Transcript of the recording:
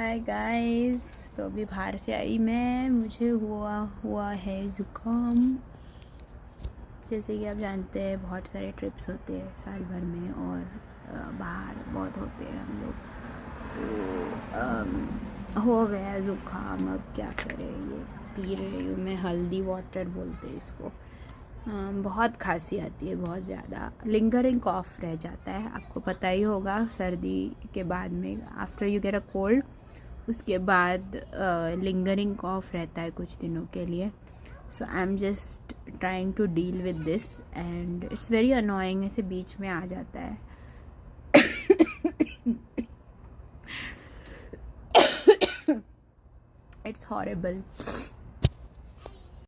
Hi guys. तो अभी बाहर से आई मैं, मुझे हुआ है ज़ुकाम। जैसे कि आप जानते हैं बहुत सारे ट्रिप्स होते हैं साल भर में और बाहर बहुत होते हैं हम लोग। तो हो गया ज़ुकाम, अब क्या करें। ये पी रही हूँ मैं, हल्दी वाटर बोलते हैं इसको। बहुत खांसी आती है, बहुत ज़्यादा लिंगरिंग कॉफ रह जाता है। आपको पता ही होगा सर्दी के बाद में, after you get a cold, उसके बाद लिंगरिंग कॉफ रहता है कुछ दिनों के लिए। So I am just trying to deal with this and it's very annoying, ऐसे बीच में आ जाता है। It's horrible.